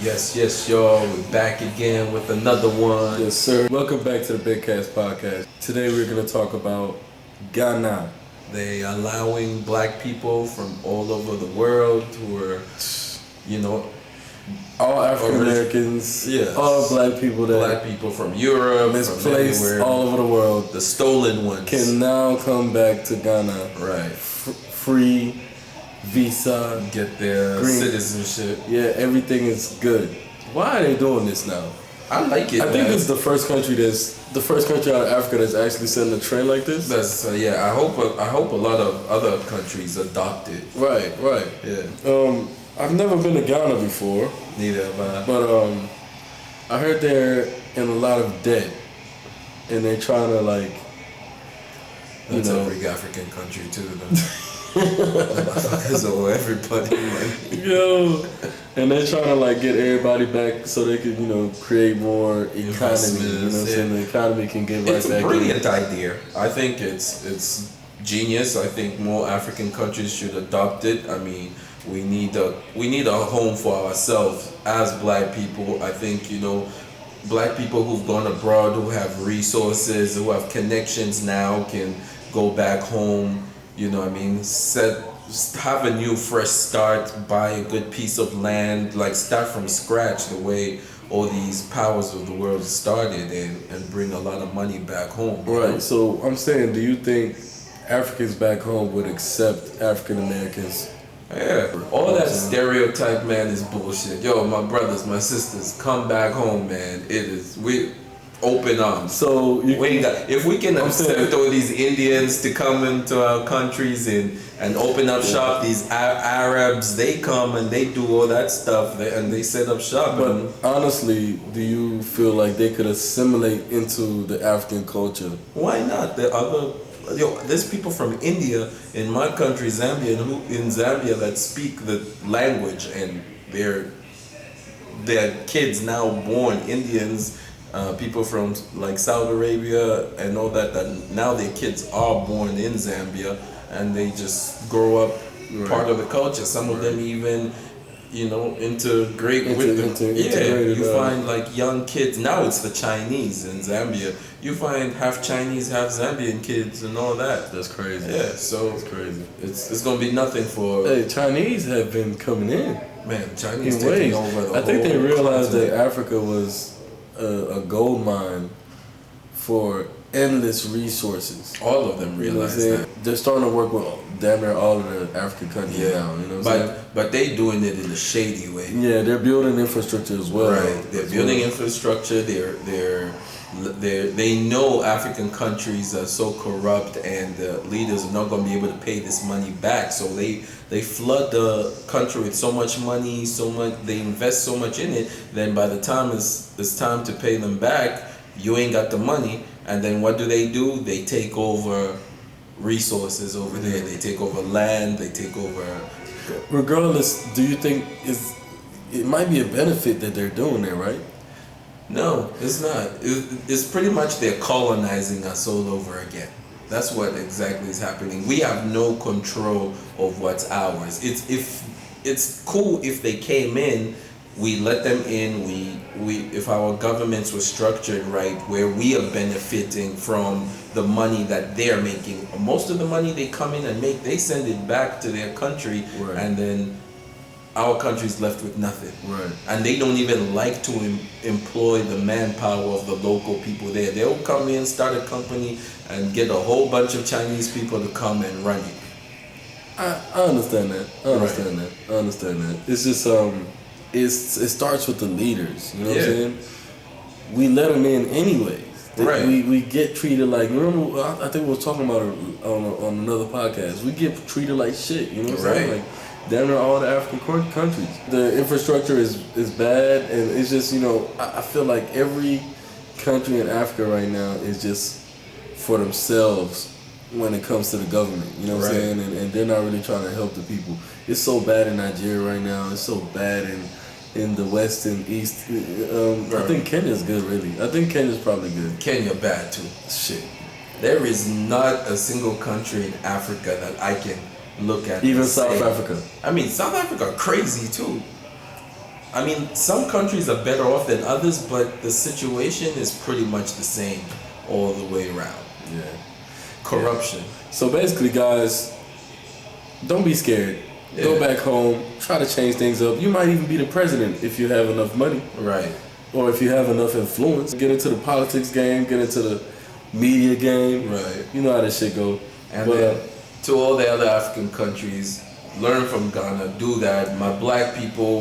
Yes, y'all. We're back again with another one. Yes, sir. Welcome back to the Big Cast Podcast. Today we're going to talk about Ghana. They allowing black people from all over the world who are, all African Americans, yes. all black people black people from Europe, misplaced from all over the world, the stolen ones, can now come back to Ghana. Right. Free visa, get their citizenship. Yeah, everything is good. Why are they doing this now? I like it. I think this is the first country out of Africa that's actually setting a trend like this. That's I hope a lot of other countries adopt it. Right. Yeah. I've never been to Ghana before. Neither have I. But I heard they're in a lot of debt, and they're trying to That's every African country too. Motherfuckers owe everybody money. Yo, and they're trying to get everybody back so they can create more economy. The economy can get right back. It's a brilliant idea. I think it's genius. I think more African countries should adopt it. I mean, we need a home for ourselves as black people. I think black people who've gone abroad, who have resources, who have connections now, can go back home. Have a new fresh start, buy a good piece of land, start from scratch the way all these powers of the world started, and bring a lot of money back home. Right. So I'm saying, do you think Africans back home would accept African Americans? Yeah. All that stereotype, man, is bullshit. Yo, my brothers, my sisters, come back home, man. We open arms. So if we can accept all these Indians to come into our countries and open up shop, these Arabs, they come and they do all that stuff and they set up shop. But honestly, do you feel like they could assimilate into the African culture? Why not? There's people from India in my country, Zambia, in Zambia that speak the language, and their kids now born Indians. People from Saudi Arabia and all that now their kids are born in Zambia, and they just grow up part of the culture. Some of them even integrate with them. You find young kids now. It's the Chinese in Zambia. You find half Chinese, half Zambian kids and all that. That's crazy. Yeah, so it's crazy. It's gonna be nothing for. Hey, Chinese have been coming in. Man, Chinese taking over the I think they realized continent. that Africa was a gold mine for endless resources. All of them realize that. They're starting to work with damn near all of the African countries now. But they doing it in a shady way. Yeah, they're building infrastructure as well. Right, they're building infrastructure. They know African countries are so corrupt, and the leaders are not going to be able to pay this money back. So they flood the country with so much money, they invest so much in it. Then by the time it's time to pay them back, you ain't got the money. And then what do? They take over resources over there. They take over land. They take over. Regardless, do you think it might be a benefit that they're doing it, right? No, it's not. It's pretty much they're colonizing us all over again. That's what exactly is happening. We have no control of what's ours. It's cool if they came in, we let them in. If our governments were structured right, where we are benefiting from the money that they're making. Most of the money they come in and make, they send it back to their country, right. And then our country's left with nothing. Right. And they don't even like to employ the manpower of the local people there. They'll come in, start a company, and get a whole bunch of Chinese people to come and run it. I understand that. I understand that. It's just it starts with the leaders. You know what I'm saying? We let them in anyways. Right. We get treated like, remember, I think we were talking about it on another podcast. We get treated like shit. You know what I'm saying? Damn near all the African countries. The infrastructure is bad, and it's just, I feel like every country in Africa right now is just for themselves when it comes to the government. You know what I'm saying? And they're not really trying to help the people. It's so bad in Nigeria right now. It's so bad in the West and East. I think Kenya's good, really. I think Kenya's probably good. Kenya bad too. Shit. There is not a single country in Africa that I can look at. Even South Africa. I mean, South Africa crazy too. I mean, some countries are better off than others, but the situation is pretty much the same all the way around. Yeah. Corruption. Yeah. So basically, guys, don't be scared. Yeah. Go back home. Try to change things up. You might even be the president if you have enough money. Right. Or if you have enough influence. Get into the politics game. Get into the media game. Right. You know how this shit go. And then to all the other African countries, learn from Ghana. Do that. My black people,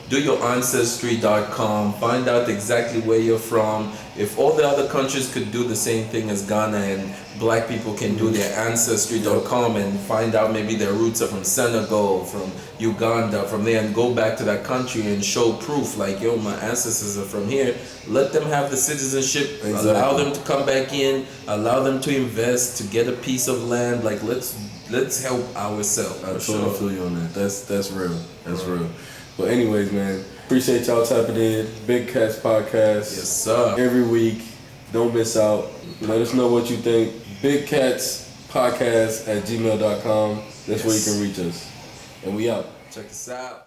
do your ancestry.com. Find out exactly where you're from. If all the other countries could do the same thing as Ghana, and black people can do their ancestry.com and find out maybe their roots are from Senegal, from Uganda, from there, and go back to that country and show proof like, yo, my ancestors are from here. Let them have the citizenship. Exactly. Allow them to come back in. Allow them to invest, to get a piece of land. Like, let's help ourselves. I feel you on that. That's real. That's real. But anyways, man, appreciate y'all tapping in. Big Cats Podcast. Yes, sir. Every week. Don't miss out. Let us know what you think. Big Cats Podcast at gmail.com. That's where you can reach us. And we out. Check us out.